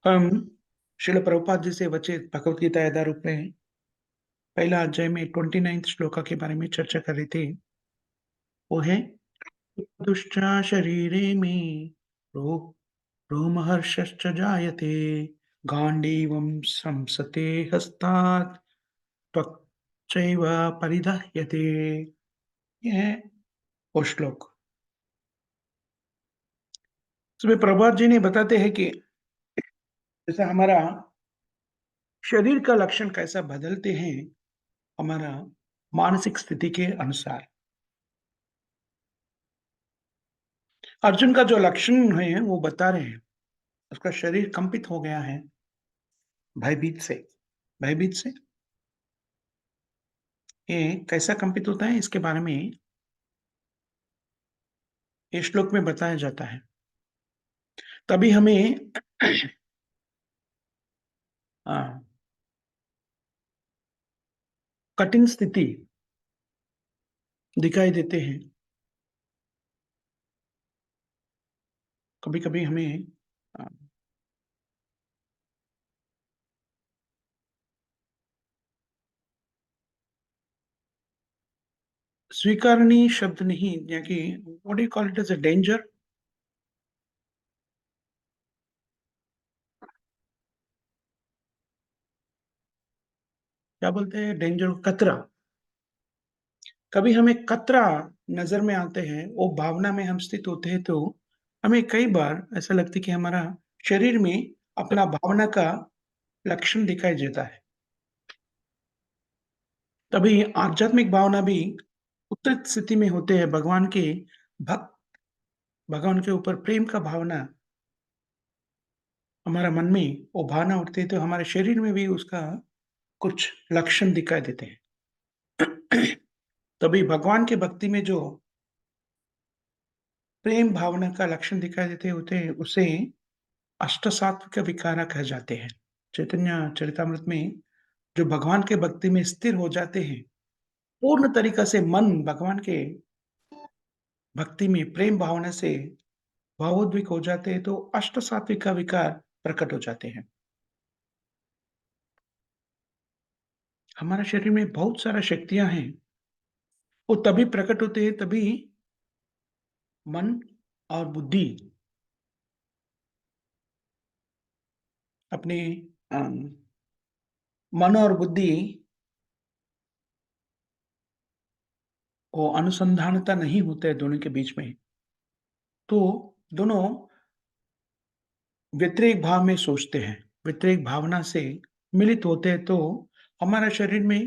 हम श्रील प्रभुपाद जी से वचित भगवत गीता यथा रूप में पहला अध्याय में 29 श्लोका के बारे में चर्चा कर रहे थे। वो है दुष्टा शरीरे में रो रोमहर्षश्च जायते गांडीवं संसते हस्तात् त्वक्चैव परिदह्यते। ये है वो श्लोक। इसमें प्रभुपाद जी ने बताते हैं कि जैसे हमारा शरीर का लक्षण कैसा बदलते हैं हमारा मानसिक स्थिति के अनुसार। अर्जुन का जो लक्षण है वो बता रहे हैं, उसका शरीर कंपित हो गया है भयभीत से। भयभीत से ये कैसा कंपित होता है इसके बारे में ये श्लोक में बताया जाता है। तभी हमें अ, कठिन स्थिति दिखाई देते हैं। कभी-कभी हमें अ, स्वीकारनीय शब्द नहीं या कि what do you call it as a danger? क्या बोलते हैं डेंजर को? खतरा। कभी हमें खतरा नज़र में आते हैं, वो भावना में हम स्थित होते हैं तो हमें कई बार ऐसा लगता है कि हमारा शरीर में अपना भावना का लक्षण दिखाई देता है। तभी आध्यात्मिक भावना भी उत्तरित स्थिति में होते हैं। भक्त भगवान के ऊपर प्रेम का भावना हमारा मन में वो भावना उठती है तो हमारे शरीर में भी उसका कुछ लक्षण दिखाई देते हैं। तभी भगवान की भक्ति में जो प्रेम भावना का लक्षण दिखाई देते होते हैं उसे अष्टसात्विक विकार कहे जाते हैं। चैतन्य चरितामृत में जो भगवान के भक्ति में स्थिर हो जाते हैं, पूर्ण तरीका से मन भगवान के भक्ति में प्रेम भावना से भावोद्विक हो जाते हैं तो अष्ट सात्विक का विकार प्रकट हो जाते हैं। हमारे शरीर में बहुत सारा शक्तियाँ हैं, वो तभी प्रकट होते हैं तभी मन और बुद्धि अपने अम, मन और बुद्धि वो अनुसंधानता नहीं होता है दोनों के बीच में। तो दोनों व्यतिरेक भाव में सोचते हैं, व्यतिरेक भावना से मिलित होते हैं तो हमारा शरीर में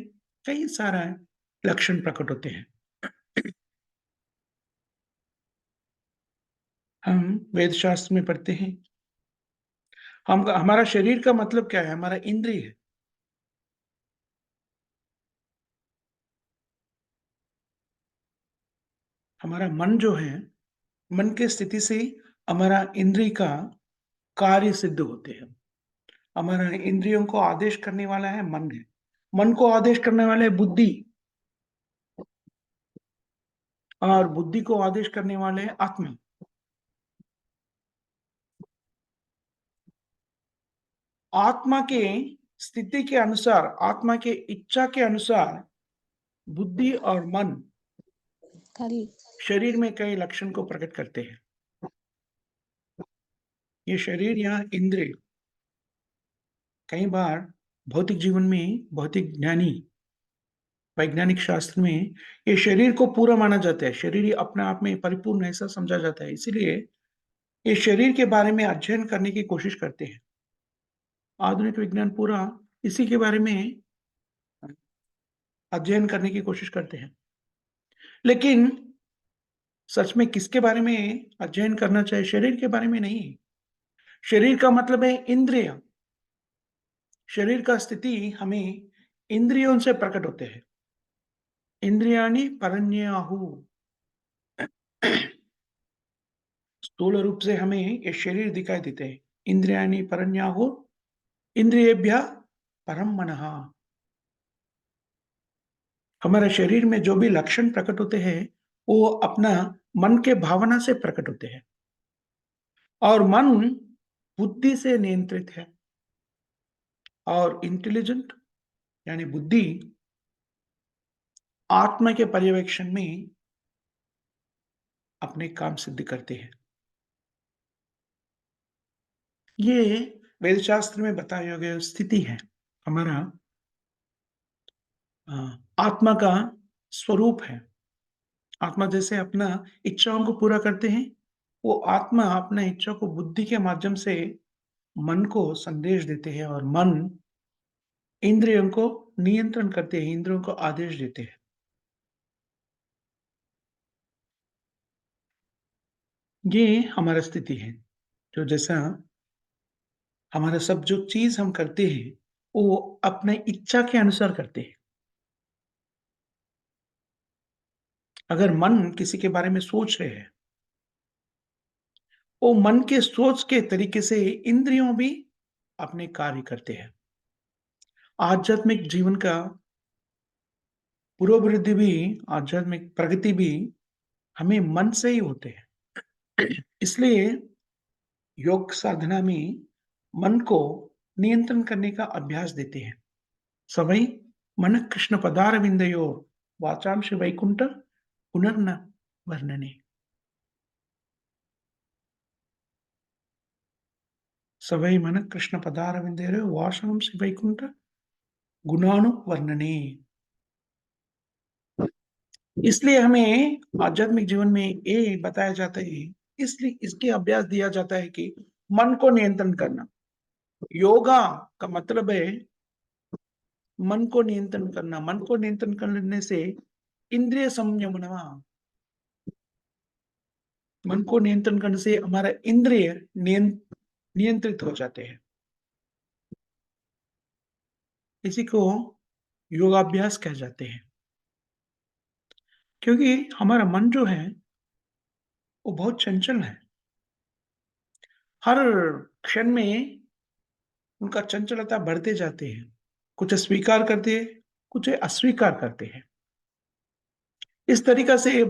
कई सारा लक्षण प्रकट होते हैं। हम वेद शास्त्र में पढ़ते हैं, हम हमारा शरीर का मतलब क्या है? हमारा इंद्रिय है। हमारा मन जो है, मन की स्थिति से हमारा इंद्रिय का कार्य सिद्ध होते हैं। हमारा इंद्रियों को आदेश करने वाला है मन है। मन को आदेश करने वाला है बुद्धि और बुद्धि को आदेश करने वाले हैं आत्मा। आत्मा के स्थिति के अनुसार, आत्मा के इच्छा के अनुसार बुद्धि और मन खाली शरीर में कई लक्षण को प्रकट करते हैं। ये शरीर या इंद्रिय कई बार भौतिक जीवन में भौतिक ज्ञानी वैज्ञानिक शास्त्र में ये शरीर को पूरा माना जाता है। शरीर ही अपने आप में परिपूर्ण ऐसा समझा जाता है। इसीलिए ये शरीर के बारे में अध्ययन करने की कोशिश करते हैं। आधुनिक विज्ञान पूरा इसी के बारे में अध्ययन करने की कोशिश करते हैं। लेकिन सच में किसके बारे में अध्ययन करना चाहिए? शरीर के बारे में नहीं। शरीर का मतलब है इंद्रिय। शरीर का स्थिति हमें इंद्रियों से प्रकट होते हैं। इंद्रियाणि परन्याहु। स्थूल रूप से हमें ये शरीर दिखाई देते हैं। इंद्रियाणि परन्याहु इंद्रियेभ्यः परम मनः। हमारे शरीर में जो भी लक्षण प्रकट होते हैं, वो अपना मन के भावना से प्रकट होते हैं। और मन बुद्धि से नियंत्रित है और इंटेलिजेंट यानी बुद्धि आत्मा के पर्यवेक्षण में अपने काम सिद्ध करते हैं। ये वेद शास्त्र में बताया गया स्थिति है। हमारा अ, आत्मा का स्वरूप है। आत्मा जैसे अपना इच्छाओं को पूरा करते हैं, वो आत्मा अपना इच्छा को बुद्धि के माध्यम से मन को संदेश देते हैं और मन इंद्रियों को नियंत्रण करते हैं, इंद्रियों को आदेश देते हैं। ये हमारा स्थिति है, जो जैसा हमारा सब जो चीज़ हम करते हैं, वो अपने इच्छा के अनुसार करते हैं। अगर मन किसी के बारे में सोच रहे हैं, वो मन के सोच के तरीके से इंद्रियों भी अपने कार्य करते हैं। आध्यात्मिक जीवन का पुरोवृद्धि भी, आध्यात्मिक प्रगति भी हमें मन से ही होते हैं। इसलिए योग साधना में मन को नियंत्रण करने का अभ्यास देते हैं। सवै मन कृष्ण पदारविंदयो वाचांश वैकुंठ पुनर्न वर्णने। सवै मन कृष्ण पदारविंदयो वाचांश वैकुंठ गुणानु वर्णने। इसलिए हमें आध्यात्मिक जीवन में ये बताया जाता है, इसलिए इसके अभ्यास दिया जाता है कि मन को नियंत्रण करना। योगा का मतलब है मन को नियंत्रण करना। मन को नियंत्रण करने से इंद्रिय संयम, मन को नियंत्रण करने से हमारा इंद्रिय नियंत्रित हो जाते हैं। इसी को योगाभ्यास कह जाते हैं। क्योंकि हमारा मन जो है वो बहुत चंचल है। हर क्षण में उनका चंचलता बढ़ते जाते हैं। कुछ स्वीकार करते हैं, कुछ अस्वीकार करते हैं। इस तरीका से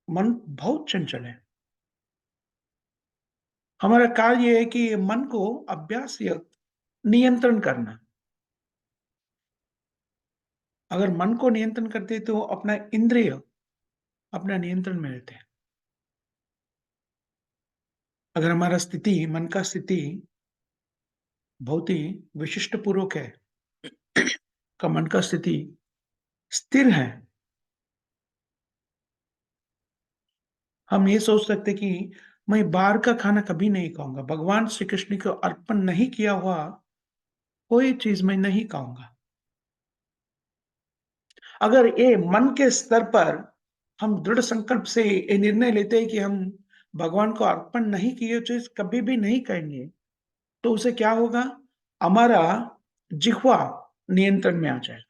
मन बहुत चंचल है। हमारा कार्य ये है कि मन को अभ्यास या नियंत्रण करना। अगर मन को नियंत्रण करते तो अपना इंद्रिय अपना नियंत्रण में रहते हैं। अगर हमारा स्थिति, मन का स्थिति बहुत ही विशिष्ट पूर्वक है, का मन का स्थिति स्थिर है, हम ये सोच सकते कि मैं बाहर का खाना कभी नहीं खाऊंगा, भगवान श्री कृष्ण को अर्पण नहीं किया हुआ कोई चीज मैं नहीं खाऊंगा। अगर ये मन के स्तर पर हम दृढ़ संकल्प से ये निर्णय लेते हैं कि हम भगवान को अर्पण नहीं किए चीज कभी भी नहीं खाएंगे, तो उसे क्या होगा? हमारा जिह्वा नियंत्रण में आ जाए।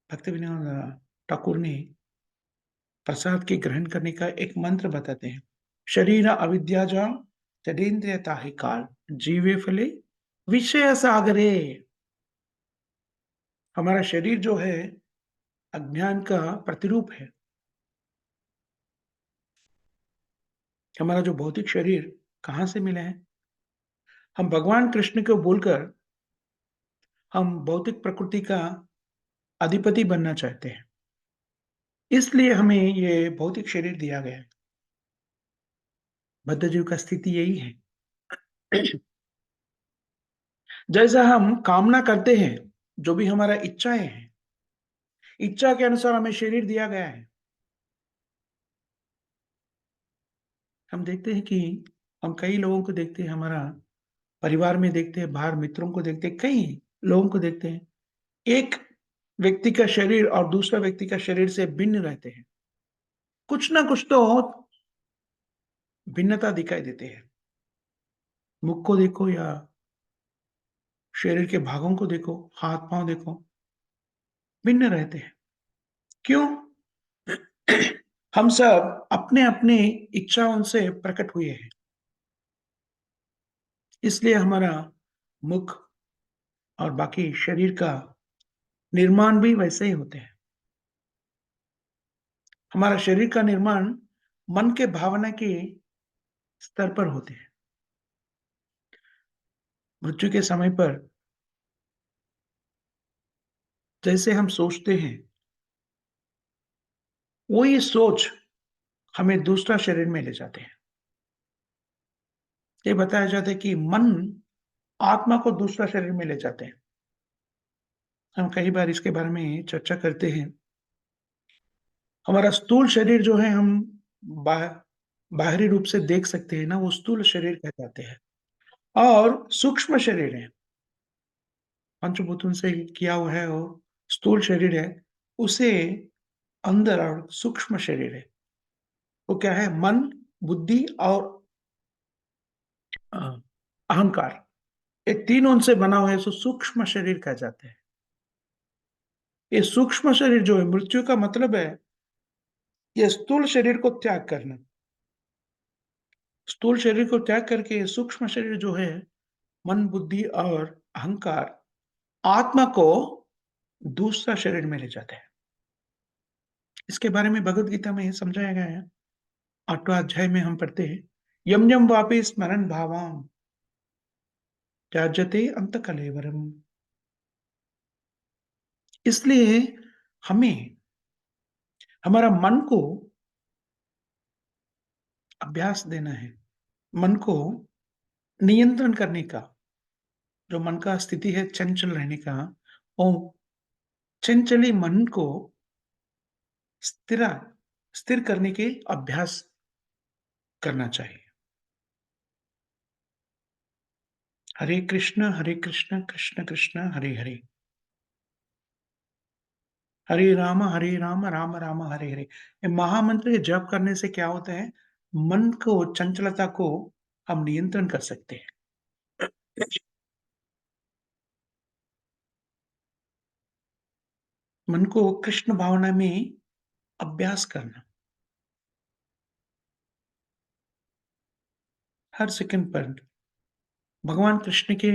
भक्ति विनोद ठाकुर ने प्रसाद के ग्रहण करने का एक मंत्र बताते हैं। शरीर अविद्या जा तदेन्द्रियता ही काल जीवे फले विषय सागरे। हमारा शरीर जो है अज्ञान का प्रतिरूप है। हमारा जो भौतिक शरीर कहां से मिला है? हम भगवान कृष्ण को बोलकर हम भौतिक प्रकृति का अधिपति बनना चाहते हैं। इसलिए हमें ये भौतिक शरीर दिया गया है। बद्ध जीव का स्थिति यही है। जैसा हम कामना करते हैं, जो भी हमारा इच्छाएं हैं, इच्छा के अनुसार हमें शरीर दिया गया है। हम देखते हैं कि हम कई लोगों को देखते हैं, हमारा परिवार में देखते हैं, बाहर मित्रों को देखते हैं, कई लोगों को देखते हैं, एक व्यक्ति का शरीर और दूसरा व्यक्ति का शरीर से भिन्न रहते हैं। कुछ ना कुछ तो भिन्नता दिखाई देते हैं। मुख को देखो या शरीर के भागों को देखो, हाथ पांव देखो, भिन्न रहते हैं। क्यों? हम सब अपने अपने इच्छाओं से प्रकट हुए हैं। इसलिए हमारा मुख और बाकी शरीर का निर्माण भी वैसे ही होते हैं। हमारा शरीर का निर्माण मन के भावना के स्तर पर होते हैं। मृत्यु के समय पर जैसे हम सोचते हैं, वही सोच हमें दूसरा शरीर में ले जाते हैं। ये बताया जाता है कि मन आत्मा को दूसरा शरीर में ले जाते हैं। हम कई बार इसके बारे में चर्चा करते हैं। हमारा स्थूल शरीर जो है हम बाह बाहरी रूप से देख सकते हैं ना, वो स्थूल शरीर कहलाते हैं। और सूक्ष्म शरीर है, पंचभूतों से किया हुआ है वो स्थूल शरीर है, उसे अंदर और सूक्ष्म शरीर है। वो क्या है? मन, बुद्धि और अ, अहंकार। ये तीनों से बना हुआ है, सो सूक्ष्म शरीर कहा जाता है। ये सूक्ष्म शरीर जो है, मृत्यु का मतलब है, ये स्थूल शरीर को त्याग करना। स्थूल शरीर को त्याग करके सूक्ष्म शरीर जो है, मन, बुद्धि और अहंकार, आत्मा को दूसरा शरीर में ले जाते हैं। इसके बारे में भगवत गीता में समझाया गया है। 8वाँ अध्याय में हम पढ़ते हैं, यम यम वापि स्मरन् भावाम त्याज्यते अंत कलेवरम। इसलिए हमें हमारा मन को अभ्यास देना है। मन को नियंत्रण करने का, जो मन का स्थिति है चंचल रहने का, और चंचले मन को स्थिरा स्थिर करने के अभ्यास करना चाहिए। हरे कृष्ण कृष्ण कृष्ण हरे हरे, हरे राम राम राम हरे हरे। ये महामंत्र के जप करने से क्या होता है? मन को, चंचलता को हम नियंत्रण कर सकते हैं। मन को कृष्ण भावना में अभ्यास करना, हर सेकंड पर भगवान कृष्ण के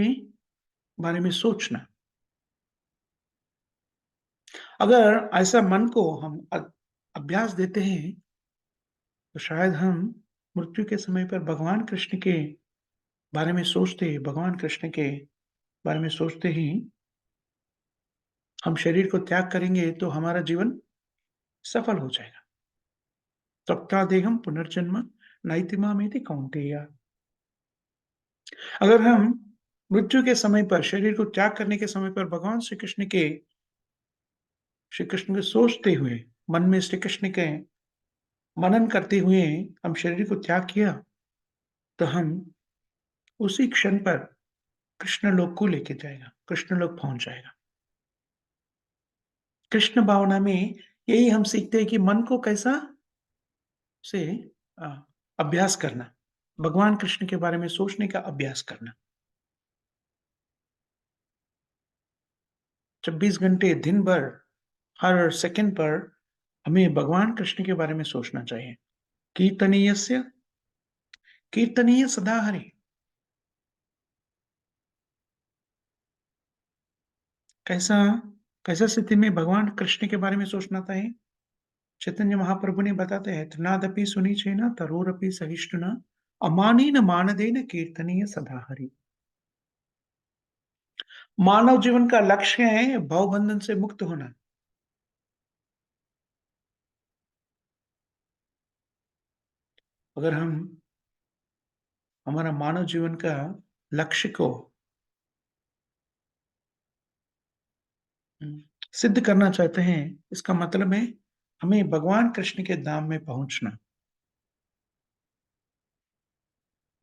बारे में सोचना। अगर ऐसा मन को हम अभ्यास देते हैं, तो शायद हम मृत्यु के समय पर भगवान कृष्ण के बारे में सोचते, भगवान कृष्ण के बारे में सोचते ही हम शरीर को त्याग करेंगे, तो हमारा जीवन सफल हो जाएगा। त्यक्त्वा देहं पुनर्जन्म नैति मामेति कौन्तेय। अगर हम मृत्यु के समय पर, शरीर को त्याग करने के समय पर भगवान श्री कृष्ण के सोचते हुए, मन में श्री कृष्ण के मनन करते हुए हम शरीर को त्याग किया, तो हम उसी क्षण पर कृष्ण लोक को लेके जाएगा, कृष्ण लोक पहुंच जाएगा। कृष्ण भावना में यही हम सीखते हैं कि मन को कैसा से अ, अभ्यास करना, भगवान कृष्ण के बारे में सोचने का अभ्यास करना। 24 घंटे दिन भर, हर सेकंड पर हमें भगवान कृष्ण के बारे में सोचना चाहिए। कीर्तनीयस्य कीर्तनीय सदा हरि। कैसा कैसा स्थिति में भगवान कृष्ण के बारे में सोचना चाहिए? चैतन्य महाप्रभु ने बताते हैं, तृणादपि सुनिचेन तरोरपि सहिष्णुना अमानेन मानदेन कीर्तनीय सदा हरि। मानव जीवन का लक्ष्य है भवबंधन से मुक्त होना। अगर हम हमारा मानव जीवन का लक्ष्य को हुँ, सिद्ध करना चाहते हैं, इसका मतलब है हमें भगवान कृष्ण के धाम में पहुँचना।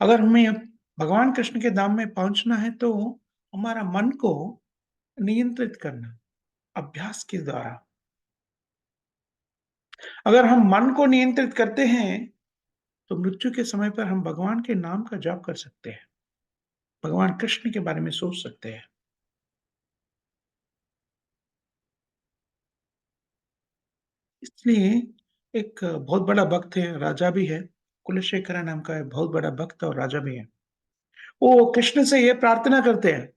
अगर हमें भगवान कृष्ण के धाम में पहुँचना है, तो हमारा मन को नियंत्रित करना, अभ्यास के द्वारा। अगर हम मन को नियंत्रित करते हैं, तो मृत्यु के समय पर हम भगवान के नाम का जाप कर सकते हैं, भगवान कृष्ण के बारे में सोच सकते हैं। इसलिए एक बहुत बड़ा भक्त है, राजा भी है, कुलशेखर नाम का है, बहुत बड़ा भक्त और राजा भी है। वो कृष्ण से ये प्रार्थना करते हैं,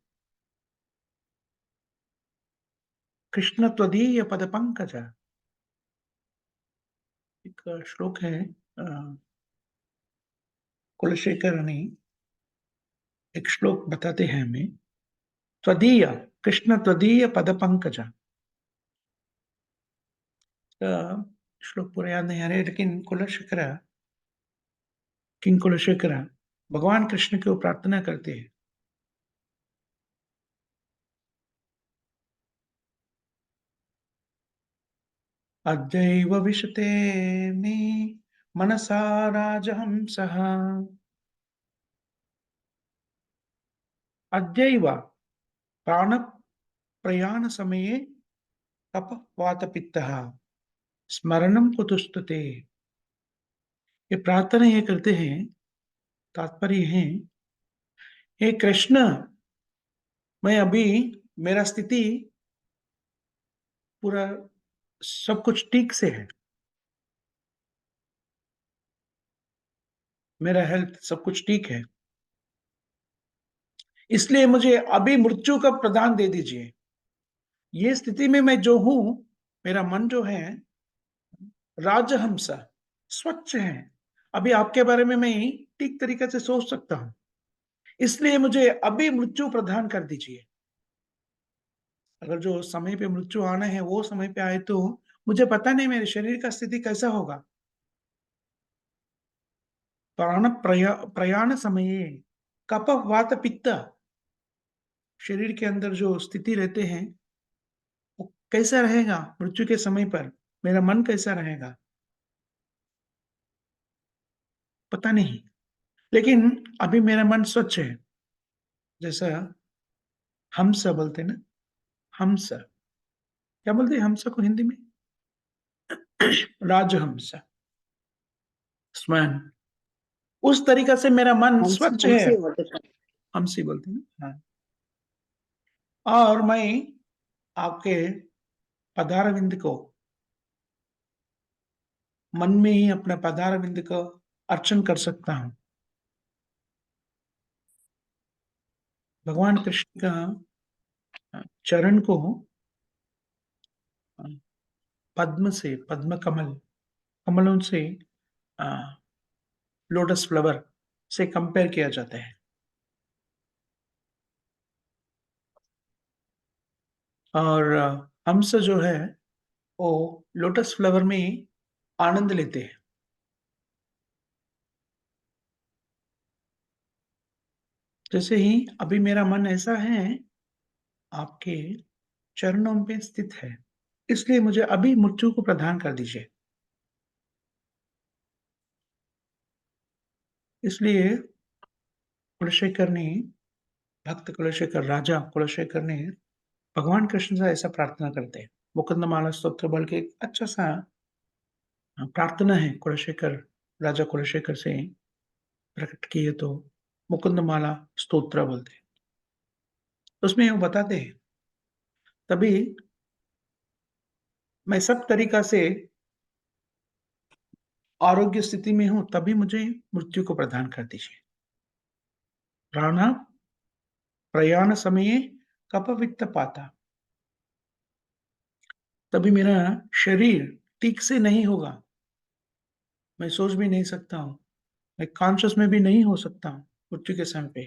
कृष्ण त्वदीय पद पंकज। एक श्लोक है, अ, कुलशेखर ने एक श्लोक बताते हैं हमें, त्वदीय कृष्ण त्वदीय पदपंकज। श्लोक पूरा याद नहीं आ रहा है, लेकिन कुलशेखर, किंग कुलशेखर भगवान कृष्ण को प्रार्थना करते हैं, अद्यैव विशते मे मनसा राजहंसः, अद्यैव प्राण प्रयाण समये कप वात पित्तः स्मरणम कुतुस्तुते। ये प्रार्थना ये करते हैं, तात्पर्य है, हे कृष्ण, मैं अभी, मेरा स्थिति पूरा सब कुछ ठीक से है, मेरा हेल्थ सब कुछ ठीक है, इसलिए मुझे अभी मृत्यु का प्रदान दे दीजिए। ये स्थिति में मैं जो हूं, मेरा मन जो है राजहंस, स्वच्छ है, अभी आपके बारे में मैं ठीक तरीके से सोच सकता हूं, इसलिए मुझे अभी मृत्यु प्रदान कर दीजिए। अगर जो समय पे मृत्यु आना है वो समय पे आए तो मुझे पता नहीं मेरे शरीर का स्थिति कैसा होगा। प्रयाण समय कप वात पित्त, शरीर के अंदर जो स्थिति रहते हैं वो कैसा रहेगा मृत्यु के समय पर, मेरा मन कैसा रहेगा पता नहीं, लेकिन अभी मेरा मन स्वच्छ है। जैसा हंस बोलते हैं ना, हंस, क्या बोलते हैं हंस को हिंदी में? राजहंस, स्वयं उस तरीका से मेरा मन हमसे स्वच्छ है। हमसे बोलते थे। हंसी बोलते हैं ना, हाँ। और मैं आपके पदार विंद को, मन में ही अपना पदार विंद को अर्चन कर सकता हूं। भगवान कृष्ण का चरण को पद्म से, पद्म कमल, कमलों से, लोटस फ्लावर से कंपेयर किया जाता है। और हंस जो है वो लोटस फ्लावर में आनंद लेते हैं। जैसे ही अभी मेरा मन ऐसा है, आपके चरणों पे स्थित है, इसलिए मुझे अभी मृत्यु को प्रदान कर दीजिए। इसलिए कुलशेखर ने, भक्त कुलशेखर, राजा कुलशेखर ने भगवान कृष्ण से ऐसा प्रार्थना करते हैं। मुकुंदमाला स्तोत्र बल के एक अच्छा सा प्रार्थना है कुलशेखर, राजा कुलशेखर से प्रकट किए तो मुकुंदमाला स्तोत्र बोलते हैं। उसमें वो बताते हैं, तभी मैं सब तरीका से आरोग्य स्थिति में हूं, तभी मुझे मृत्यु को प्रदान कर दीजिए। प्राण प्रयाण समय कप वित्त पाता, तभी मेरा शरीर ठीक से नहीं होगा, मैं सोच भी नहीं सकता हूँ, मैं कॉन्शियस में भी नहीं हो सकता हूँ मृत्यु के समय पे।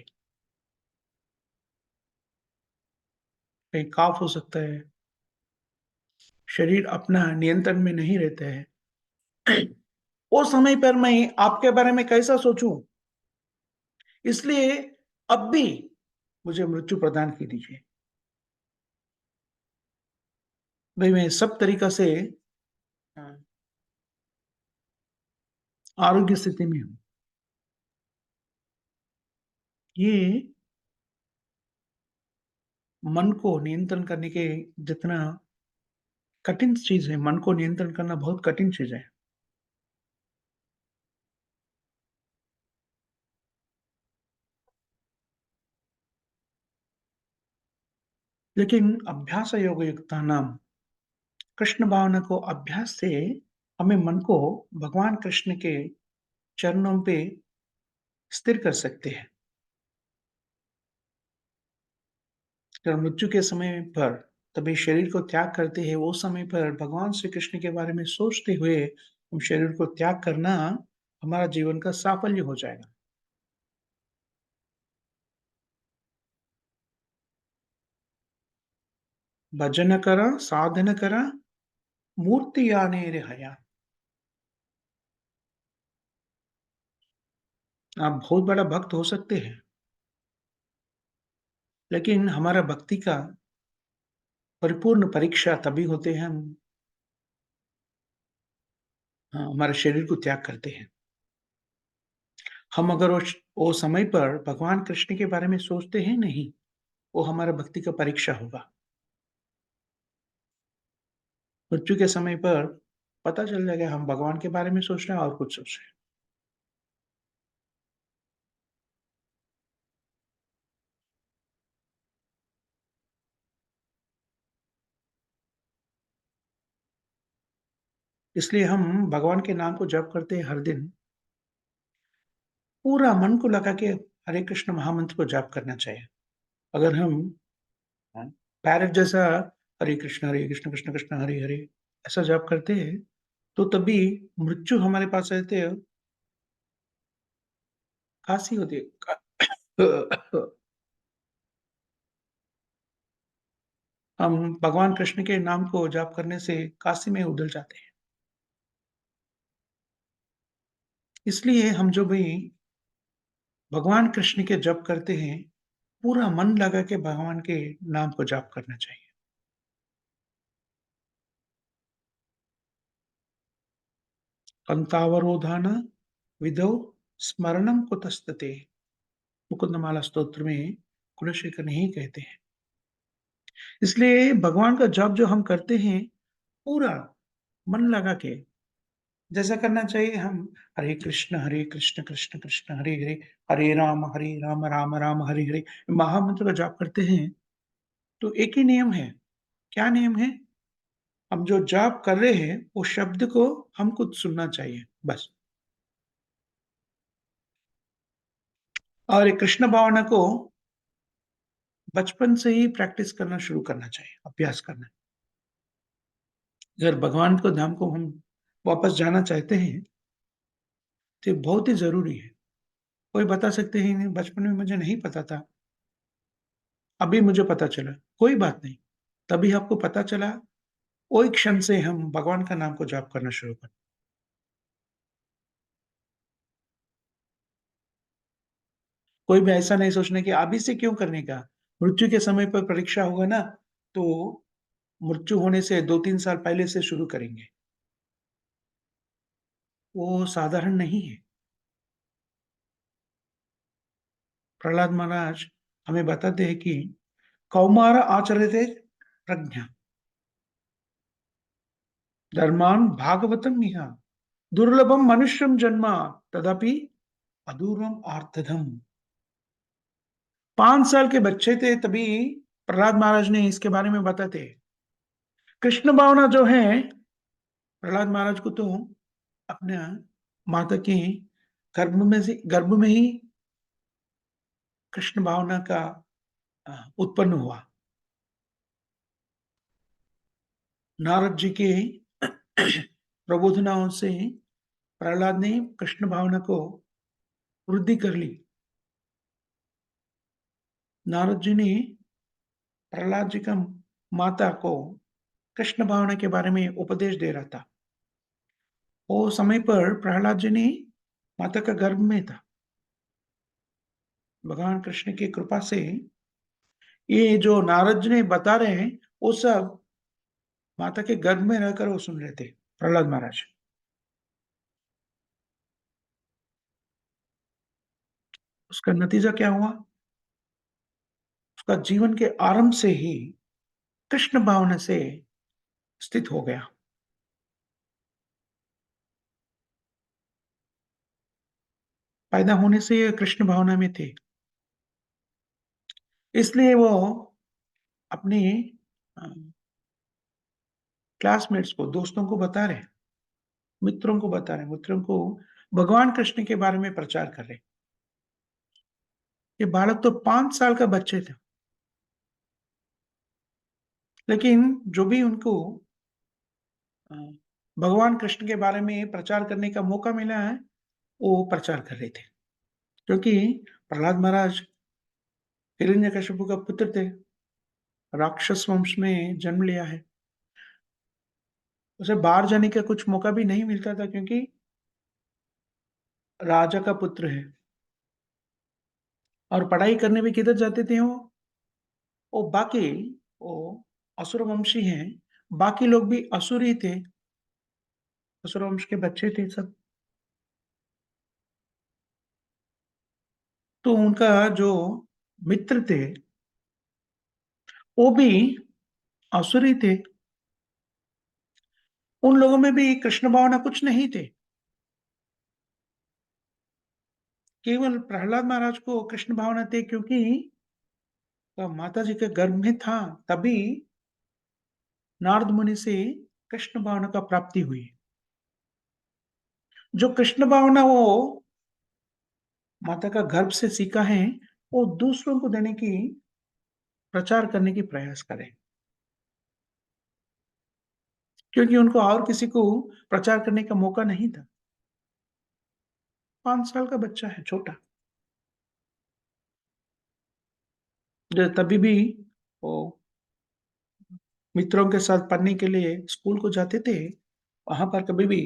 कहीं काफ हो सकता है, शरीर अपना नियंत्रण में नहीं रहता है। उस समय पर मैं आपके बारे में कैसा सोचूं, इसलिए अब भी मुझे मृत्यु प्रदान की दीजिए। भाई मैं सब तरीका से आरोग्य स्थिति में हूं। ये मन को नियंत्रण करने के जितना कठिन चीज है, मन को नियंत्रण करना बहुत कठिन चीज है। लेकिन अभ्यास योग युक्ता नाम, कृष्ण भावना को अभ्यास से हमें मन को भगवान कृष्ण के चरणों पे स्थिर कर सकते हैं। जब मृत्यु के समय पर तभी शरीर को त्याग करते हैं, वो समय पर भगवान श्री कृष्ण के बारे में सोचते हुए हम शरीर को त्याग करना, हमारा जीवन का साफल्य हो जाएगा। भजन करा, साधन करा, मूर्ति आने रे हया। आप बहुत बड़ा भक्त हो सकते हैं, लेकिन हमारा भक्ति का परिपूर्ण परीक्षा तभी होते हैं हम हमारे शरीर को त्याग करते हैं। हम अगर वो समय पर भगवान कृष्ण के बारे में सोचते हैं नहीं, वो हमारा भक्ति का परीक्षा होगा। मृत्यु के समय पर पता चल जाएगा हम भगवान के बारे में सोच रहे हैं और कुछ सोच रहे हैं। इसलिए हम भगवान के नाम को जप करते हैं हर दिन। पूरा मन को लगा के हरे कृष्ण महामंत्र को जाप करना चाहिए। अगर हम हाँ, पैरट जैसा हरे कृष्ण कृष्ण कृष्ण हरे हरे ऐसा जाप करते हैं, तो तभी मृत्यु हमारे पास रहते हैं, खांसी होती है। हम भगवान कृष्ण के नाम को जाप करने से काशी में उधल जाते हैं। इसलिए हम जो भी भगवान कृष्ण के जप करते हैं, पूरा मन लगा के भगवान के नाम को जाप करना चाहिए। कंतावरोधान विधौ स्मरणम कुतस्तते, मुकुंदमाला स्तोत्र में कुलशेखर ही कहते हैं। इसलिए भगवान का जप जो हम करते हैं, पूरा मन लगा के जैसा करना चाहिए हम हरे कृष्ण कृष्ण कृष्ण हरे हरे, हरे राम राम राम हरे हरे महामंत्र का जाप करते हैं। तो एक ही नियम है। क्या नियम है? हम जो जाप कर रहे हैं, वो शब्द को हमको सुनना चाहिए, बस। और ये कृष्ण भावना को बचपन से ही प्रैक्टिस करना शुरू करना चाहिए, अभ्यास करना। अगर भगवान को धाम को हम वापस जाना चाहते हैं, तो ये बहुत ही ज़रूरी है। कोई बता सकते हैं नहीं, बचपन में मुझे नहीं पता था, अभी मुझे पता चला, कोई बात नहीं। तभी आपको पता चला, वही क्षण से हम भगवान का नाम को जाप करना शुरू करें। कोई भी ऐसा नहीं सोचना कि अभी से क्यों करने का? मृत्यु के समय पर परीक्षा होगा ना, तो मृत्यु होने से 2-3 साल पहले से शुरू करेंगे। वो साधारण नहीं है। प्रहलाद महाराज हमें बताते हैं कि कौमार आचरते प्रज्ञा, धर्मान् भागवतम् इह, दुर्लभम मनुष्यम जन्म, तदपि अदूरम आर्तधम। 5 साल के बच्चे थे तभी प्रहलाद महाराज ने इसके बारे में बताते। कृष्ण भावना जो है, प्रहलाद महाराज को तो अपने माता के गर्भ में ही कृष्ण भावना का उत्पन्न हुआ। नारद जी के प्रबोधनाओं से प्रहलाद ने कृष्ण भावना को वृद्धि कर ली। नारद जी ने प्रहलाद जी का माता को कृष्ण भावना के बारे में उपदेश दे रहा था। वो समय पर प्रहलाद जी ने माता का गर्भ में था। भगवान कृष्ण की कृपा से ये जो नारद जी ने बता रहे हैं, वो सब माता के गर्भ में रहकर वो सुन रहे थे, प्रहलाद महाराज। उसका नतीजा क्या हुआ? उसका जीवन के आरंभ से ही कृष्ण भावना से स्थित हो गया। पैदा होने से ये कृष्ण भावना में थे। इसलिए वो अपने अ, क्लासमेट्स को, दोस्तों को बता रहे हैं, मित्रों को भगवान कृष्ण के बारे में प्रचार कर रहे हैं। ये बालक तो 5 साल का बच्चे थे, लेकिन जो भी उनको अ, भगवान कृष्ण के बारे में प्रचार करने का मौका मिला है, वो प्रचार कर रहे थे। क्योंकि प्रहलाद महाराज हिरण्यकशिपु का पुत्र थे। राक्षस वंश में जन्म लिया है। उसे बाहर जाने का कुछ मौका भी नहीं मिलता था क्योंकि राजा का पुत्र है और पढ़ाई करने भी किधर जाते थे वो? वो बाकी वो असुर वंशी हैं, बाकी लोग भी असुर ही थे, असुर वंश के बच्चे थे सब। तो उनका जो मित्र थे, वो भी असुर ही थे। उन लोगों में भी कृष्ण भावना कुछ नहीं थे। केवल प्रहलाद महाराज को कृष्ण भावना थे क्योंकि माता जी के गर्भ में था, तभी नारद मुनि से कृष्ण भावना का प्राप्ति हुई। जो कृष्ण भावना वो माता का गर्भ से सीखा है, वो दूसरों को देने की, प्रचार करने की प्रयास करें, क्योंकि उनको और किसी को प्रचार करने का मौका नहीं था। 5 साल का बच्चा है, छोटा। जो तभी भी वो मित्रों के साथ पढ़ने के लिए स्कूल को जाते थे, वहां पर कभी भी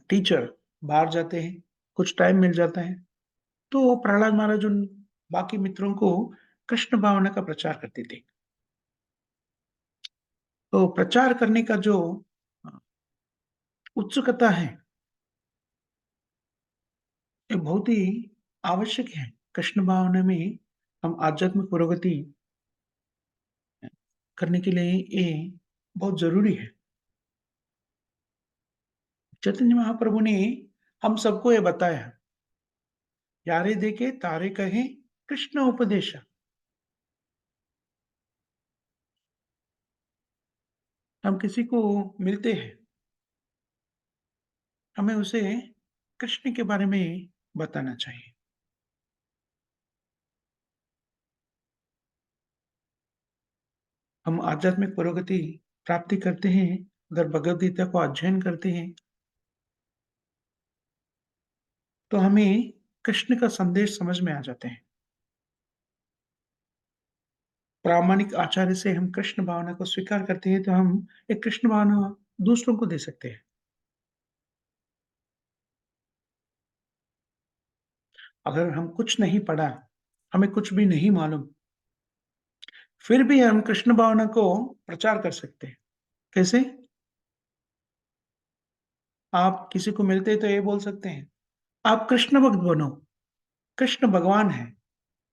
टीचर बाहर जाते हैं, कुछ टाइम मिल जाता है, तो प्रहलाद महाराज उन बाकी मित्रों को कृष्ण भावना का प्रचार करते थे। तो प्रचार करने का जो अ, उत्सुकता है, ये बहुत ही आवश्यक है। कृष्ण भावना में हम आध्यात्मिक प्रगति करने के लिए ये बहुत जरूरी है। चैतन्य महाप्रभु ने हम सबको ये बताया, यारे देखे तारे कहे कृष्ण उपदेश। हम किसी को मिलते हैं, हमें उसे कृष्ण के बारे में बताना चाहिए। हम आध्यात्मिक प्रगति प्राप्ति करते हैं, अगर भगवद गीता को अध्ययन करते हैं, तो हमें कृष्ण का संदेश समझ में आ जाते हैं। प्रामाणिक आचार्य से हम कृष्ण भावना को स्वीकार करते हैं, तो हम एक कृष्ण भावना दूसरों को दे सकते हैं। अगर हम कुछ नहीं पढ़ा, हमें कुछ भी नहीं मालूम, फिर भी हम कृष्ण भावना को प्रचार कर सकते हैं। कैसे? आप किसी को मिलते हैं तो ये बोल सकते हैं, आप कृष्ण भक्त बनो, कृष्ण भगवान है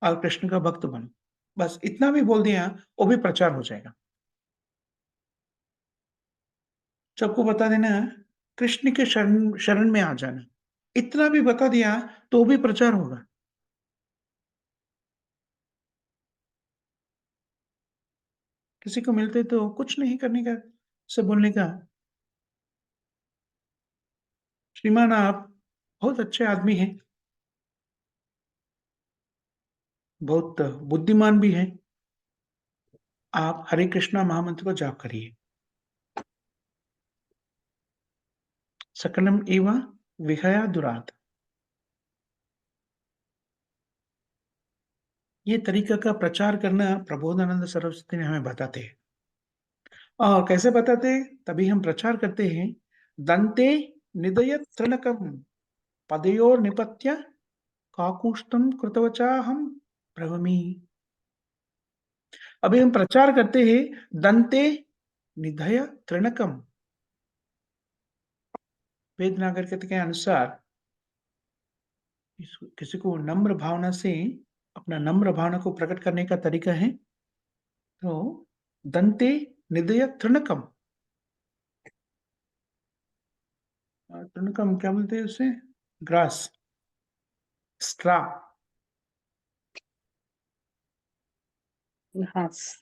और कृष्ण का भक्त बनो। बस इतना भी बोल दिया, वो भी प्रचार हो जाएगा। सबको बता देना, कृष्ण के शरण शरण में आ जाना। इतना भी बता दिया तो भी प्रचार होगा। किसी को मिलते तो कुछ नहीं करने का, से बोलने का, श्रीमान आप बहुत अच्छे आदमी हैं, बहुत बुद्धिमान भी हैं, आप हरे कृष्णा महामंत्र को जाप करिए। सकलम एवं विहया दुरात। ये तरीका का प्रचार करना प्रबोधानंद सरस्वती ने हमें बताते हैं। और कैसे बताते हैं? तभी हम प्रचार करते हैं। दंते निदय तृणकम पदयोर निपत्य काकुष्टम कृतवचा हम ब्रवमी। अभी हम प्रचार करते हैं, दंते निधय तृणकम। वेद नागरिकता के अनुसार किसी को नम्र भावना से, अपना नम्र भावना को प्रकट करने का तरीका है, तो दंते निदय तृणकम। तृणकम क्या बोलते हैं उसे? Grass, straw. घास।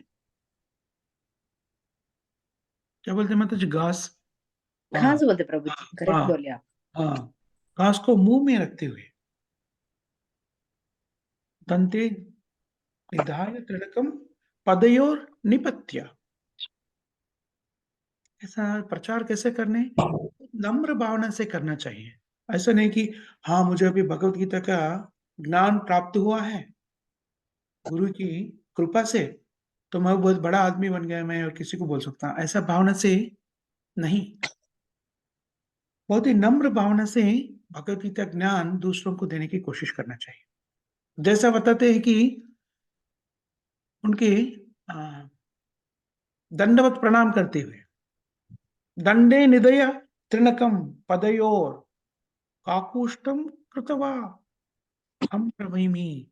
क्या बोलते हैं माता जी? घास। हाँ घास बोलते प्रभु जी, हाँ करेक्ट बोले आप। हाँ। घास को मुंह में रखते हुए, दंते निधाय तृणकम पदयोर निपत्य। ऐसा प्रचार कैसे करने? नम्र भावना से करना चाहिए। ऐसा नहीं कि हाँ, मुझे अभी भगवत गीता का ज्ञान प्राप्त हुआ है गुरु की कृपा से, तो मैं बहुत बड़ा आदमी बन गया, मैं और किसी को बोल सकता हूँ, ऐसा भावना से नहीं। बहुत ही नम्र भावना से भगवत गीता ज्ञान दूसरों को देने की कोशिश करना चाहिए। जैसा बताते हैं कि उनके अ, दंडवत प्रणाम करते हुए, दंडे निदय त्रिनकम पदयोर काकुष्टम कृतवा हम प्रवीमि।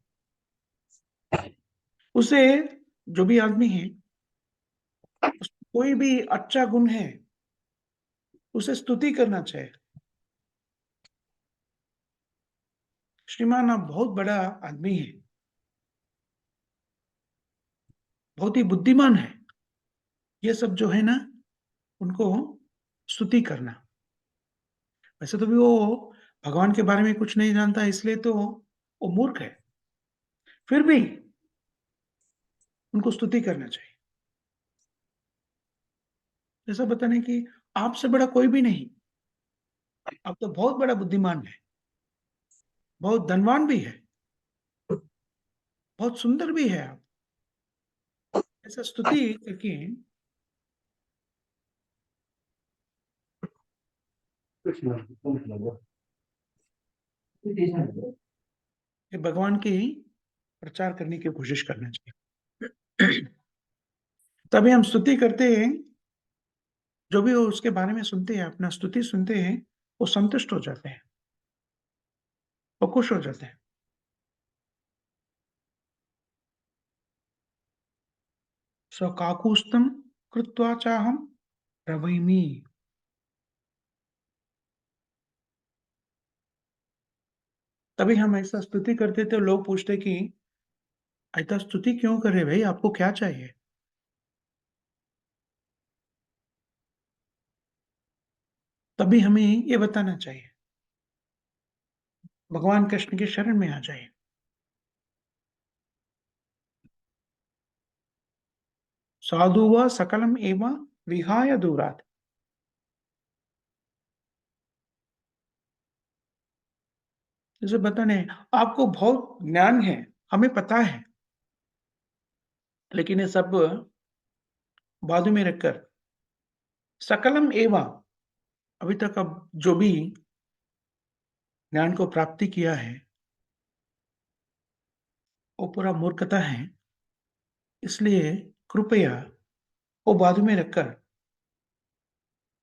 उसे, जो भी आदमी है, कोई भी अच्छा गुण है, उसे स्तुति करना चाहिए। श्रीमान आप बहुत बड़ा आदमी है, बहुत ही बुद्धिमान है, ये सब जो है ना, उनको स्तुति करना। वैसे तो भी वो भगवान के बारे में कुछ नहीं जानता, इसलिए तो वो मूर्ख है, फिर भी उनको स्तुति करना चाहिए। ऐसा बताने कि आपसे बड़ा कोई भी नहीं, आप तो बहुत बड़ा बुद्धिमान है, बहुत धनवान भी है, बहुत सुंदर भी है आप। ऐसा स्तुति करके ये भगवान की प्रचार करने की कोशिश करना चाहिए। तभी हम स्तुति करते हैं, जो भी वो उसके बारे में सुनते हैं, अपना स्तुति सुनते हैं, वो संतुष्ट हो जाते हैं, वो खुश हो जाते हैं। स्वकाकुत्स्थं कृत्वा चाहं ब्रवीमि। तभी हम ऐसा स्तुति करते थे, लोग पूछते कि ऐसा स्तुति क्यों कर रहे भाई, आपको क्या चाहिए? तभी हमें ये बताना चाहिए, भगवान कृष्ण की शरण में आ जाइए। साधु व सकलम एवं विहाय दूरात्। जैसे बताने, आपको बहुत ज्ञान है, हमें पता है, लेकिन ये सब बाजू में रखकर सकलम एवं, अभी तक अब जो भी ज्ञान को प्राप्ति किया है, वो पूरा मूर्खता है, इसलिए कृपया वो बाजू में रखकर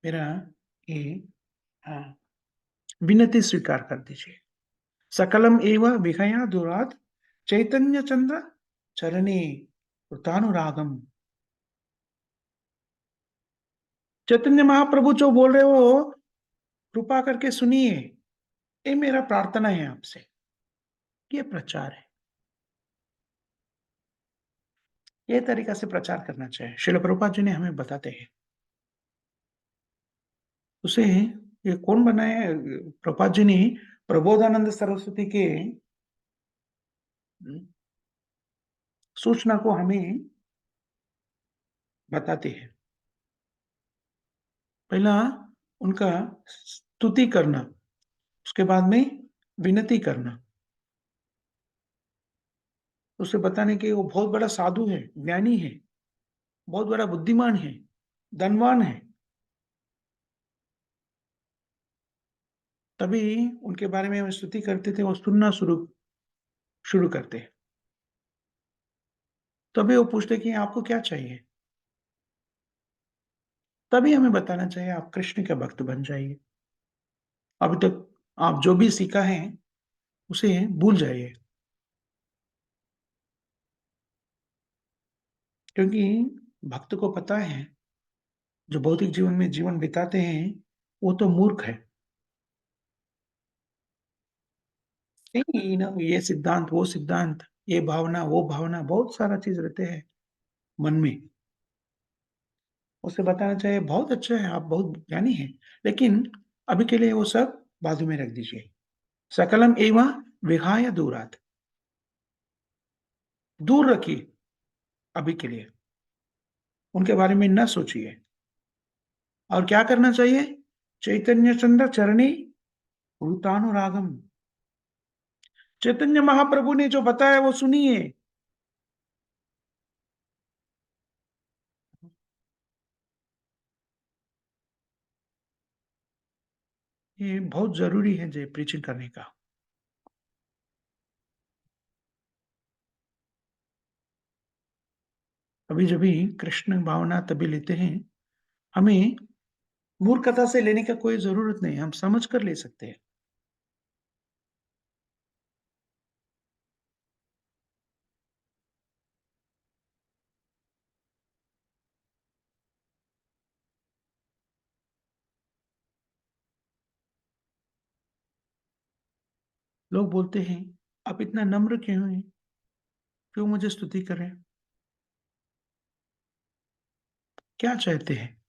मेरा ये अ, विनती स्वीकार कर दीजिए। सकलम एव विहया दूरात् चैतन्य चंद्र चरणे कृतानुरागम। चैतन्य महाप्रभु जो बोल रहे हो, कृपा करके सुनिए, ये मेरा प्रार्थना है आपसे, ये प्रचार है, ये तरीका से प्रचार करना चाहिए। श्रील प्रभुपाद जी ने हमें बताते हैं। उसे ये कौन बनाए? प्रभुपाद जी ने प्रबोधानंद सरस्वती के सूचना को हमें बताते हैं। पहला उनका स्तुति करना, उसके बाद में विनती करना, उसे बताने के वो बहुत बड़ा साधु है, ज्ञानी है, बहुत बड़ा बुद्धिमान है, धनवान है। तभी उनके बारे में हम स्तुति करते थे, वो सुनना शुरू शुरू करते। तभी वो पूछते कि आपको क्या चाहिए? तभी हमें बताना चाहिए, आप कृष्ण के भक्त बन जाइए। अभी तक आप जो भी सीखा है, उसे भूल जाइए। क्योंकि भक्त को पता है, जो भौतिक जीवन में जीवन बिताते हैं, वो तो मूर्ख है। नहीं ना, ये सिद्धांत, वो सिद्धांत, ये भावना, वो भावना, बहुत सारा चीज़ रहते हैं मन में। उसे बताना चाहिए, बहुत अच्छा है, आप बहुत ज्ञानी हैं, लेकिन अभी के लिए वो सब बाजू में रख दीजिए। सकलम एवं विहाय दूरात्, दूर रखिए अभी के लिए, उनके बारे में ना सोचिए। और क्या करना चाहिए? चैतन्य चंद्र चरणी भूतानुरागम। चैतन्य महाप्रभु ने जो बताया वो सुनिए, बहुत ज़रूरी है जे प्रीचिंग करने का। कभी-जभी कृष्ण भावना तभी लेते हैं, हमें मूर्खता से लेने का कोई ज़रूरत नहीं है, हम समझ कर ले सकते हैं। लोग बोलते हैं, "आप इतना नम्र क्यों हैं? क्यों मुझे स्तुति कर रहे हैं? क्या चाहते हैं?"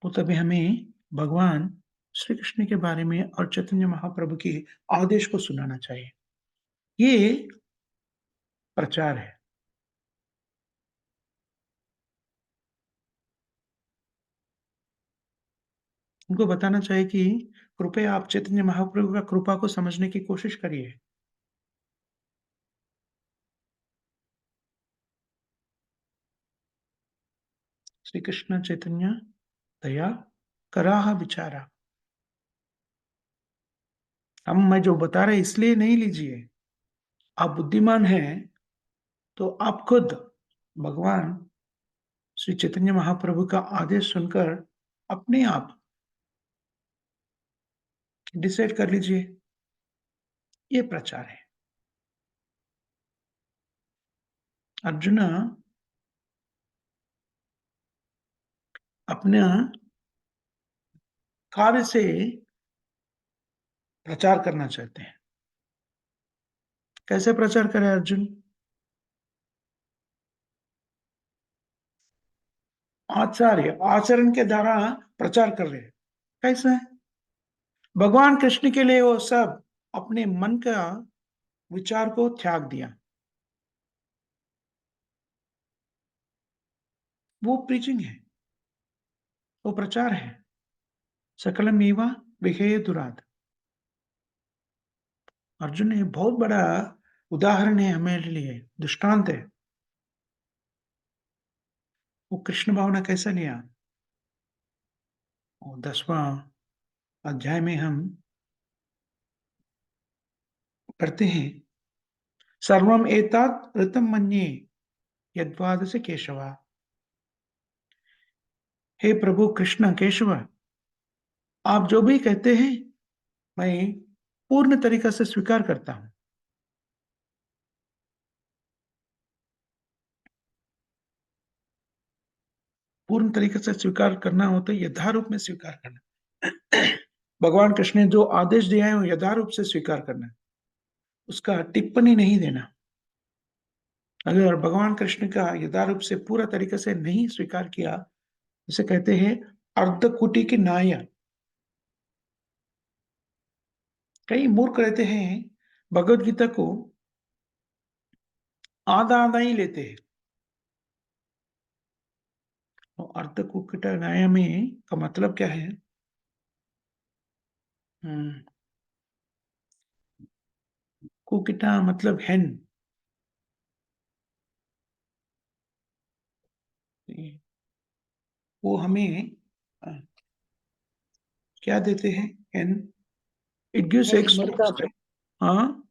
तो तभी हमें भगवान श्री कृष्ण के बारे में और चैतन्य महाप्रभु के आदेश को सुनाना चाहिए। ये प्रचार है। उनको बताना चाहिए कि कृपया आप चैतन्य महाप्रभु का कृपा को समझने की कोशिश करिए। श्री कृष्ण चैतन्य दया कराह विचारा। हम मैं जो बता रहे इसलिए नहीं लीजिए। आप बुद्धिमान हैं, तो आप खुद भगवान श्री चैतन्य महाप्रभु का आदेश सुनकर अपने आप डिसाइड कर लीजिए। ये प्रचार है। अर्जुन अपना कार्य से प्रचार करना चाहते हैं। कैसे प्रचार करें अर्जुन? आचार्य आचरण के द्वारा प्रचार कर रहे हैं। कैसे? भगवान कृष्ण के लिए वो सब अपने मन का विचार को त्याग दिया। वो प्रीचिंग है, वो प्रचार है। सकलमेवा विधेय दुराद। अर्जुन ये बहुत बड़ा उदाहरण है हमारे लिए, दृष्टांत है। वो कृष्ण भावना कैसा लिया? और 10वां अध्याय में हम पढ़ते हैं, सर्वम एतत् ऋतं मन्ये यद्वादस केशव। हे प्रभु कृष्ण केशव, आप जो भी कहते हैं, मैं पूर्ण तरीका से स्वीकार करता हूँ। पूर्ण तरीके से स्वीकार करना हो तो यथारूप में स्वीकार करना। भगवान कृष्ण ने जो आदेश दिया है वो यथारूप से स्वीकार करना है, उसका टिप्पणी नहीं देना। अगर भगवान कृष्ण का यथारूप से पूरा तरीके से नहीं स्वीकार किया, उसे कहते हैं अर्धकुटी की नाया। कई मूर्ख रहते हैं, भगवत गीता को आधा आधा ही लेते हैं। और अर्धकुटी नाया में का मतलब क्या है? हम्म, कुकिटा मतलब हेन। वो हमें क्या देते हैं? हेन। इट गिव्स एन मुर्गा एक्स्ट्रा। हाँ,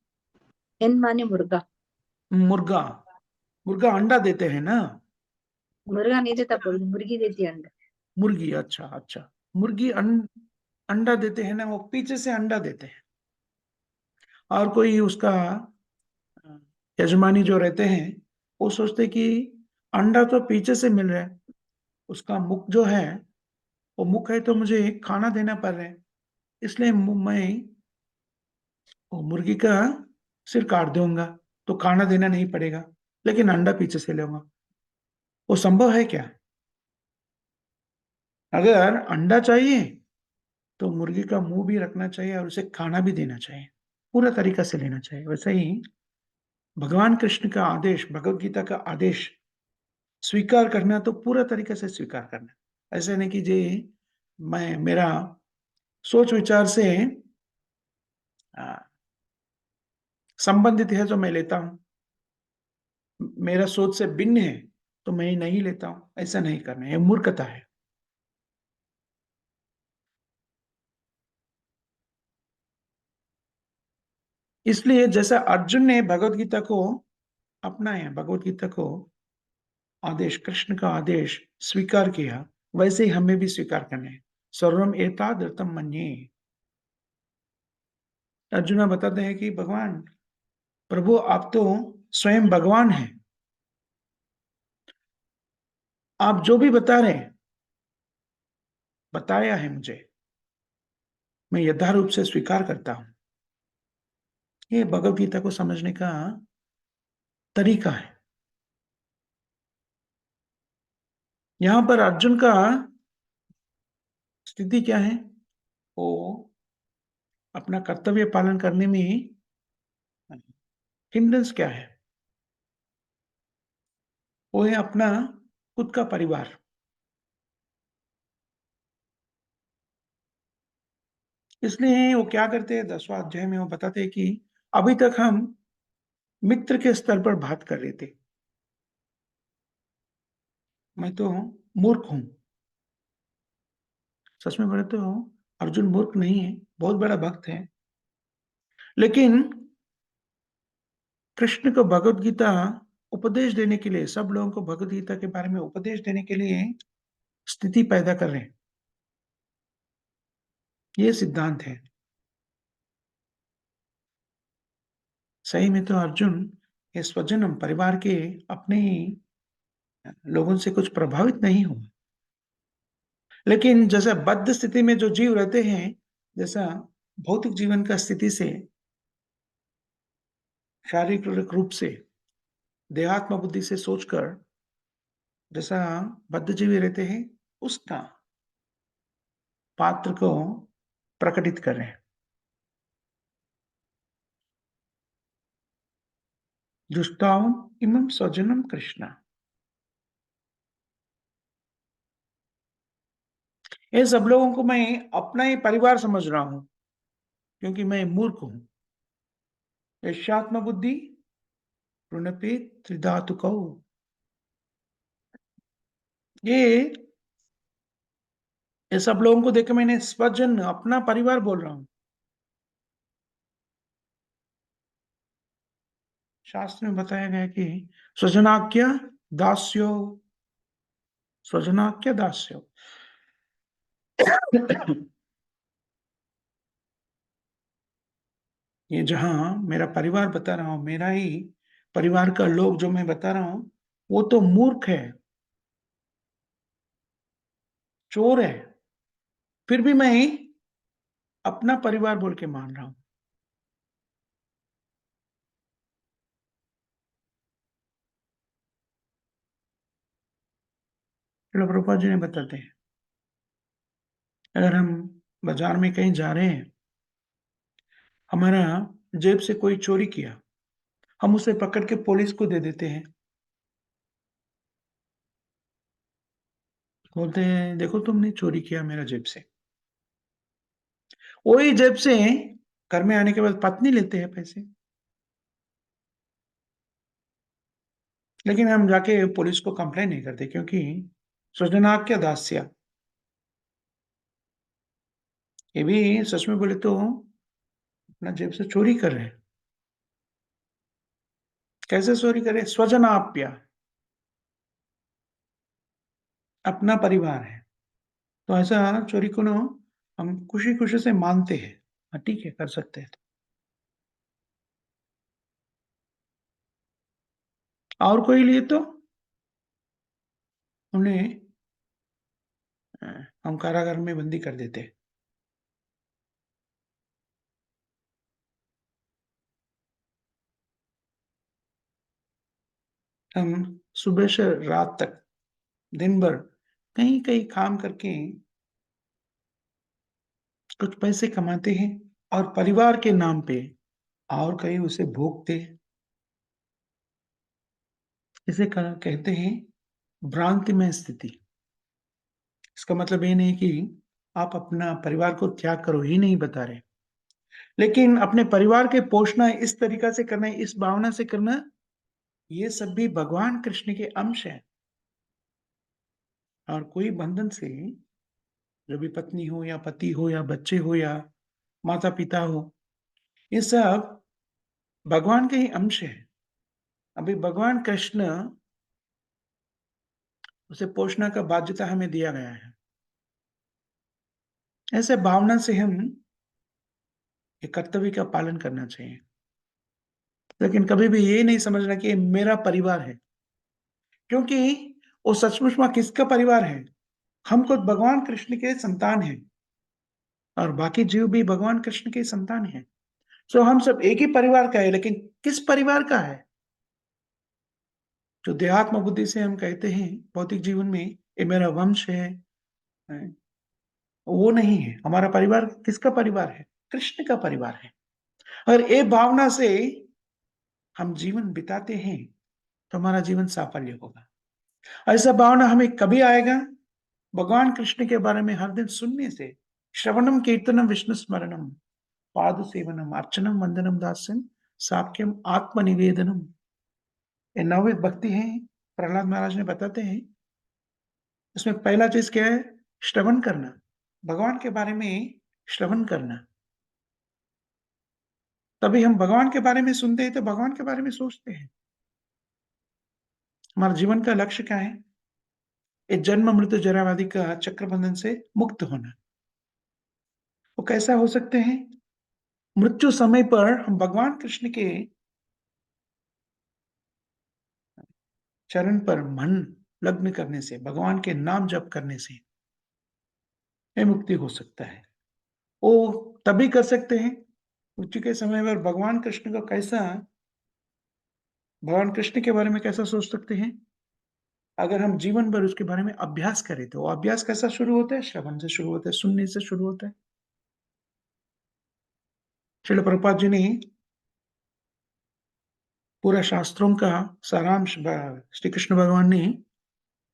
एन माने मुर्गा। मुर्गा। मुर्गा अंडा देते हैं ना? मुर्गा नहीं देता, मुर्गी देती है अंडा। मुर्गी, अच्छा अच्छा। मुर्गी अंडा देते हैं ना, वो पीछे से अंडा देते हैं। और कोई उसका यजमानी जो रहते हैं, वो सोचते कि अंडा तो पीछे से मिल रहा है, उसका मुख जो है, वो मुख है तो मुझे खाना देना पड़ रहा है, इसलिए मैं वो मुर्गी का सिर काट दूंगा, तो खाना देना नहीं पड़ेगा, लेकिन अंडा पीछे से लूंगा। वो संभव है क्या? अगर अंडा चाहिए तो मुर्गी का मुंह भी रखना चाहिए और उसे खाना भी देना चाहिए, पूरा तरीका से लेना चाहिए। वैसे ही भगवान कृष्ण का आदेश, भगवत गीता का आदेश स्वीकार करना तो पूरा तरीके से स्वीकार करना। ऐसे नहीं कि जी मैं मेरा सोच विचार से आ, संबंधित है जो मैं लेता हूं, मेरा सोच से भिन्न है तो मैं नहीं लेता हूं, ऐसा नहीं करना, यह मूर्खता है। इसलिए जैसा अर्जुन ने भगवत गीता को अपनाया, भगवत गीता को आदेश, कृष्ण का आदेश स्वीकार किया, वैसे ही हमें भी स्वीकार करना है। सर्वम एतादृतम मन्ये। अर्जुना बताते हैं कि भगवान, प्रभु आप तो स्वयं भगवान हैं, आप जो भी बता रहे हैं, बताया है मुझे, मैं यथारूप से स्वीकार करता हूं। ये भगवत गीता को समझने का तरीका है। यहां पर अर्जुन का स्थिति क्या है? वो अपना कर्तव्य पालन करने में हिंड्रेंस क्या है? वो है अपना खुद का परिवार। इसलिए वो क्या करते हैं, 10वां अध्याय में वो बताते हैं कि अभी तक हम मित्र के स्तर पर बात कर रहे थे, मैं तो मूर्ख हूं। सच में बोले तो अर्जुन मूर्ख नहीं है, बहुत बड़ा भक्त है। लेकिन कृष्ण को भगवत गीता उपदेश देने के लिए, सब लोगों को भगवत गीता के बारे में उपदेश देने के लिए स्थिति पैदा कर रहे हैं। ये सिद्धांत है। सही में तो अर्जुन ये स्वजनम परिवार के अपने ही लोगों से कुछ प्रभावित नहीं हुआ। लेकिन जैसा बद्ध स्थिति में जो जीव रहते हैं, जैसा भौतिक जीवन का स्थिति से, शारीरिक रूप से, देहात्म बुद्धि से सोचकर जैसा बद्ध जीवी रहते हैं, उसका पात्र को प्रकटित कर रहे हैं। दुष्टाओं इमं स्वजनम कृष्ण। ये सब लोगों को मैं अपना ही परिवार समझ रहा हूं, क्योंकि मैं मूर्ख हूं। यशात्म बुद्धि प्रणपे त्रिधातुकौ। ये सब लोगों को देख मैंने स्वजन, अपना परिवार बोल रहा हूं। शास्त्र में बताया गया कि स्वजनाक्य दास्यो, स्वजनाक्य दास्यो। ये जहां मेरा परिवार बता रहा हूं, मेरा ही परिवार का लोग जो मैं बता रहा हूं, वो तो मूर्ख है, चोर है, फिर भी मैं अपना परिवार बोल के मान रहा हूं। श्रील प्रभुपाद जी ने बताते हैं, अगर हम बाजार में कहीं जा रहे हैं, हमारा जेब से कोई चोरी किया, हम उसे पकड़ के पुलिस को दे देते हैं, बोलते हैं देखो तुमने चोरी किया मेरा जेब से। वही जेब से घर में आने के बाद पत्नी लेते हैं पैसे, लेकिन हम जाके पुलिस को कंप्लेन नहीं करते, क्योंकि सृजनाक्य दास्य, ये भी सच में बोले तो अपना जेब से चोरी कर रहे हैं। कैसे चोरी करे? स्वजनाप्य, अपना परिवार है, तो ऐसा चोरी को ना हम खुशी खुशी से मानते हैं। हाँ ठीक है, कर सकते हैं। और कोई लिए तो उन्हें अ, हम कारागार में बंदी कर देते हैं। हम सुबह से रात तक, दिन भर कहीं कहीं काम करके कुछ पैसे कमाते हैं, और परिवार के नाम पे और कहीं उसे भोगते हैं। इसे कहते हैं भ्रांतिमय स्थिति। इसका मतलब ये नहीं कि आप अपना परिवार को त्याग करो, ही नहीं बता रहे, लेकिन अपने परिवार के पोषणा इस तरीका से करना, इस भावना से करना, ये सब भी भगवान कृष्ण के अंश है। और कोई बंधन से, जो भी पत्नी हो या पति हो या बच्चे हो या माता-पिता हो, ये सब भगवान के ही अंश हैं। अभी भगवान कृष्ण, उसे पोषण का बाध्यता हमें दिया गया है। ऐसे भावना से हम ये कर्तव्य का पालन करना चाहिए। लेकिन कभी भी ये नहीं समझना कि ये मेरा परिवार है, क्योंकि वो सचमुच में किसका परिवार है? हम खुद भगवान कृष्ण के संतान हैं और बाकी जीव भी भगवान कृष्ण के संतान हैं। सो हम सब एक ही परिवार का है, लेकिन किस परिवार का है? जो देहात्म बुद्धि से हम कहते हैं भौतिक जीवन में, ये मेरा वंश है, वो नहीं है। हमारा परिवार किसका परिवार है? कृष्ण का परिवार है। और ये भावना से हम जीवन बिताते हैं, तो हमारा जीवन साफल्य होगा। ऐसा भावना हमें कभी आएगा? भगवान कृष्ण के बारे में हर दिन सुनने से, श्रवणम कीर्तनम विष्णु स्मरणम पाद सेवनम अर्चनम वंदनम दास्यम साक्यम आत्मनिवेदनम, ये 9वीं भक्ति है, प्रहलाद महाराज ने बताते हैं। इसमें पहला चीज क्या है? श्रवण करना, भगवान के बारे में श्रवण करना। तभी हम भगवान के बारे में सुनते हैं, तो भगवान के बारे में सोचते हैं। हमारा जीवन का लक्ष्य क्या है? ये जन्म मृत्यु जरा व्याधि का चक्रबंधन से मुक्त होना। वो कैसा हो सकते हैं? मृत्यु समय पर हम भगवान कृष्ण के चरण पर मन लग्न करने से, भगवान के नाम जप करने से ये मुक्ति हो सकता है। वो तभी कर सकते हैं मृत्यु के समय पर। भगवान कृष्ण के बारे में कैसा सोच सकते हैं? अगर हम जीवन भर उसके बारे में अभ्यास करें, तो वो अभ्यास कैसा शुरू होता है? श्रवण से शुरू होता है, सुनने से शुरू होता है। श्रील प्रभुपाद जी ने पूरा शास्त्रों का सारांश श्री कृष्ण भगवान ने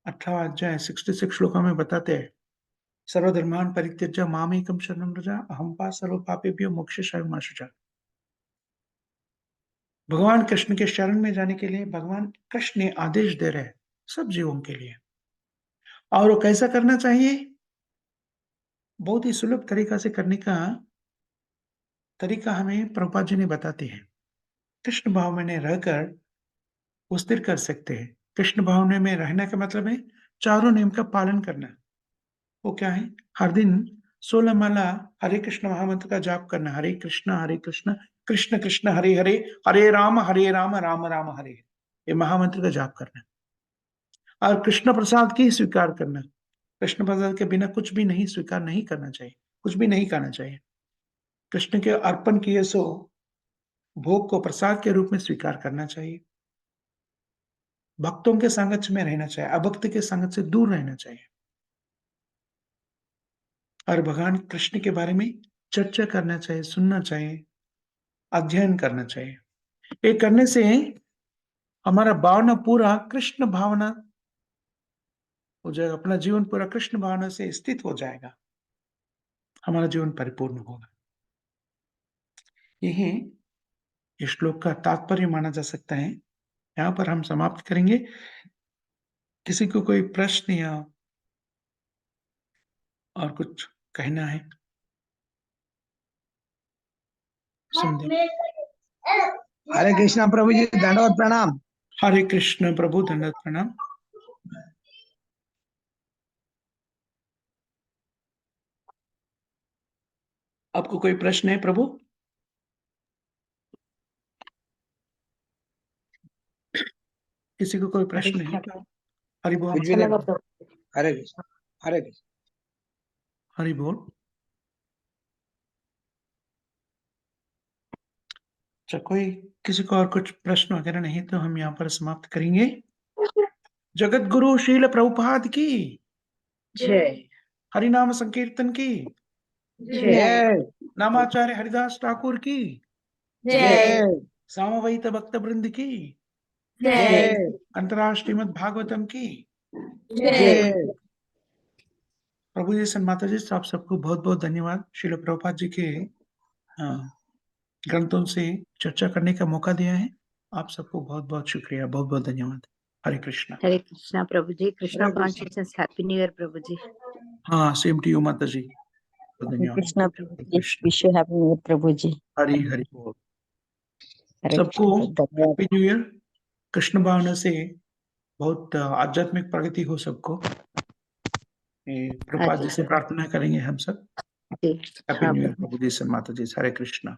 18 अध्याय 66 श्लोकों में बताते हैं। सर्वधर्मान परित्यज्य मामेकं शरणं व्रज अहं पा सर्व पापेभ्यो मोक्षयिष्यामि मा शुचा। भगवान कृष्ण के शरण में जाने के लिए भगवान कृष्ण ने आदेश दे रहे हैं सब जीवों के लिए। और वो कैसा करना चाहिए? बहुत ही सुलभ तरीका से करने का तरीका हमें प्रभुपाद जी ने बताते हैं। कृष्ण भाव में रहकर वो स्थिर कर सकते हैं। कृष्ण भावना में रहने का मतलब है चारों नियम का पालन करना। वो क्या है? हर दिन 16 माला हरे कृष्ण महामंत्र का जाप करना। हरे कृष्ण कृष्ण कृष्ण हरे हरे, हरे राम राम हरे, ये महामंत्र का जाप करना। और कृष्ण प्रसाद की स्वीकार करना। कृष्ण प्रसाद के बिना कुछ भी नहीं स्वीकार नहीं करना चाहिए, कुछ भी नहीं खाना चाहिए। कृष्ण के अर्पण किए सो भोग को प्रसाद के रूप में स्वीकार करना चाहिए। भक्तों के संगत में रहना चाहिए, अभक्त के संगत से दूर रहना चाहिए। और भगवान कृष्ण के बारे में चर्चा करना चाहिए, सुनना चाहिए, अध्ययन करना चाहिए। ये करने से हमारा भावना पूरा कृष्ण भावना हो जाएगा, अपना जीवन पूरा कृष्ण भावना से स्थित हो जाएगा, हमारा जीवन परिपूर्ण होगा। यही इस श्लोक का तात्पर्य माना जा सकता है। यहाँ पर हम समाप्त करेंगे। किसी को कोई प्रश्न या और कुछ कहना है? संदेह? हरे कृष्णा प्रभु जी, दंडवत प्रणाम। हरे कृष्ण प्रभु, धन्यवाद, प्रणाम। आपको कोई प्रश्न है प्रभु? किसी को कोई प्रश्न है तो हरि बोल। कुछ भी नहीं। हरे कृष्ण, हरे कृष्ण। हरि बोल। अच्छा, कोई किसी को और कुछ प्रश्न वगैरह नहीं तो हम यहाँ पर समाप्त करेंगे। जगत गुरु शील प्रभुपाद की जय हरि नाम संकीर्तन की, जय जय नामाचार्य हरिदास ठाकुर की, जय जय सामवेद भक्त वृंद की, जय जय अंतर्राष्ट्रीय श्रीमद् भागवतम की। जय जय। प्रभु जी सन माता जी, आप सबको बहुत बहुत धन्यवाद। श्रील प्रभुपाद जी के ग्रंथों से चर्चा करने का मौका दिया है। आप सबको बहुत बहुत शुक्रिया, बहुत बहुत धन्यवाद। हरे कृष्णा। हरे कृष्णा प्रभु ji, Krishna Hare Krishna. Consciousness, happy new year प्रभु जी। हाँ, सेम टू यू माता जी। धन्यवाद। कृष्णा प्रभु Hare ji, Krishna. Wish you happy new year प्रभु जी। हरि हरि बोल। हरे सबको कृष्णा, धन्यवाद। Happy new year. कृष्ण भावना से बहुत आध्यात्मिक प्रगति हो सबको। प्रभुपाद जी से प्रार्थना करेंगे हम सब। जी हैप्पी हाँ न्यू ईयर प्रभु। प्रभु जी से, माता जी से। हरे कृष्णा।